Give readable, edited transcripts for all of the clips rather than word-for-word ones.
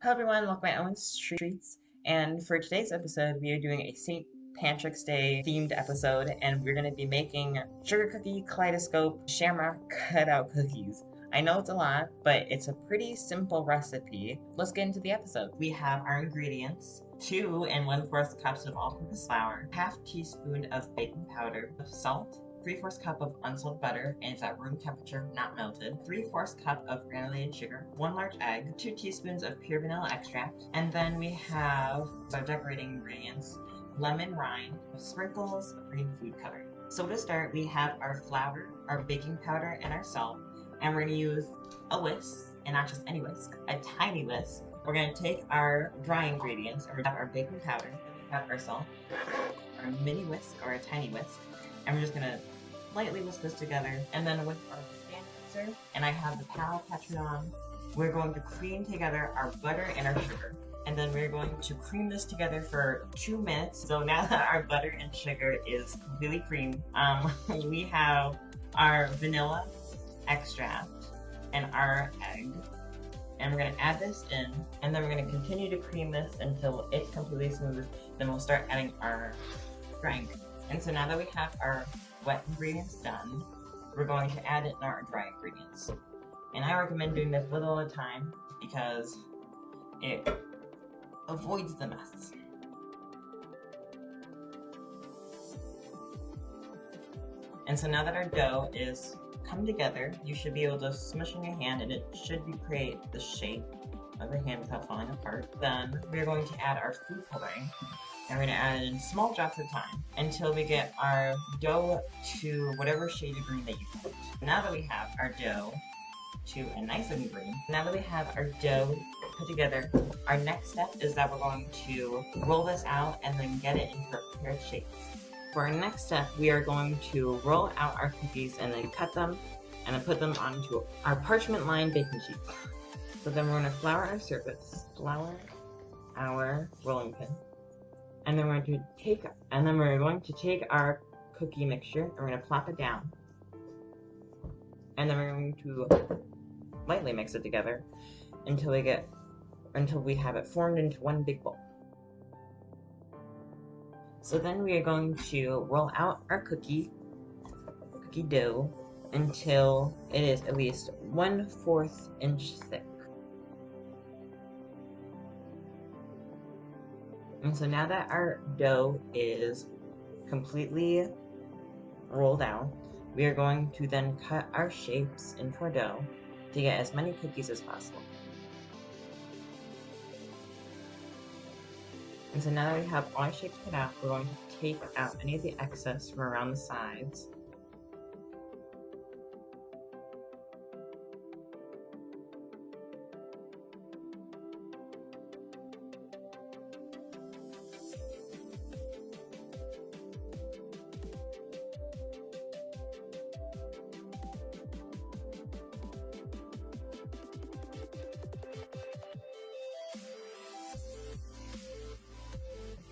Hello everyone, welcome to Owen's Treats. And for today's episode, we are doing a St. Patrick's Day themed episode, and we're going to be making sugar cookie, kaleidoscope, shamrock cutout cookies. I know it's a lot, but it's a pretty simple recipe. Let's get into the episode. We have our ingredients: 2 and 1/4 cups of all-purpose flour, half teaspoon of baking powder, salt, 3/4 cup of unsalted butter, and it's at room temperature, not melted, 3/4 cup of granulated sugar, 1 large egg, 2 teaspoons of pure vanilla extract, and then we have our decorating ingredients: lemon rind, sprinkles of green food coloring. So to start, we have our flour, our baking powder, and our salt, and we're going to use a whisk, and not just any whisk, a tiny whisk. We're going to take our dry ingredients, and we have our baking powder, and we have our salt, our mini whisk or a tiny whisk, and we're just going to lightly whisk this together. And then with our stand mixer, and I have the Attribution on, we're going to cream together our butter and our sugar. And then we're going to cream this together for 2 minutes. So now that our butter and sugar is completely creamed, we have our vanilla extract and our egg. And we're going to add this in, and then we're going to continue to cream this until it's completely smooth. Then we'll start adding our dry ingredients. And so now that we have our wet ingredients done, we're going to add in our dry ingredients. And I recommend doing this little at a time because it avoids the mess. And so now that our dough is come together, you should be able to smush in your hand, and it should create the shape of the hand without falling apart. Then we're going to add our food coloring, and we're going to add it in small drops at a time until we get our dough to whatever shade of green that you want. Now that we have our dough to a nice looking green, now that we have our dough put together, our next step is that we're going to roll this out and then get it into a prepared shape. For our next step, we are going to roll out our cookies and then cut them and then put them onto our parchment-lined baking sheets. So then we're going to flour our surface, flour our rolling pin, and then we're going to take our cookie mixture and we're going to plop it down, and then we're going to lightly mix it together until we have it formed into one big bowl. So then we are going to roll out our cookie dough until it is at least 1/4 inch thick. And so now that our dough is completely rolled out, we are going to then cut our shapes into our dough to get as many cookies as possible. And so now that we have all our shapes cut out, we're going to take out any of the excess from around the sides.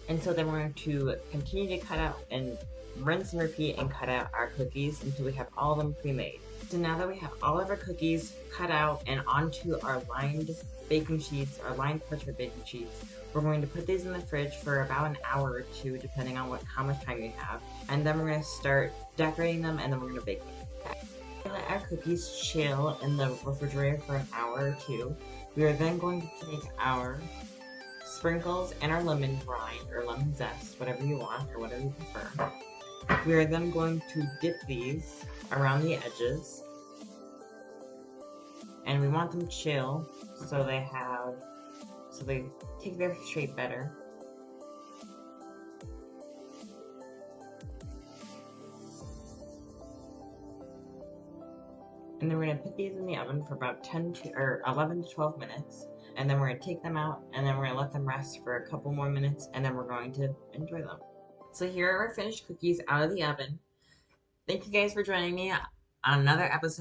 And so then we're going to continue to cut out and rinse and repeat and cut out our cookies until we have all of them pre-made. So now that we have all of our cookies cut out and onto our lined baking sheets, our lined parchment baking sheets, we're going to put these in the fridge for about an hour or 2, depending on how much time you have. And then we're going to start decorating them, and then we're going to bake them. Let our cookies chill in the refrigerator for an hour or 2. We are then going to take our sprinkles and our lemon rind or lemon zest, whatever you want or whatever you prefer. We are then going to dip these around the edges, and we want them chill so they take their shape better. And then we're going to put these in the oven for about 11 to 12 minutes. And then we're going to take them out, and then we're going to let them rest for a couple more minutes, and then we're going to enjoy them. So here are our finished cookies out of the oven. Thank you guys for joining me on another episode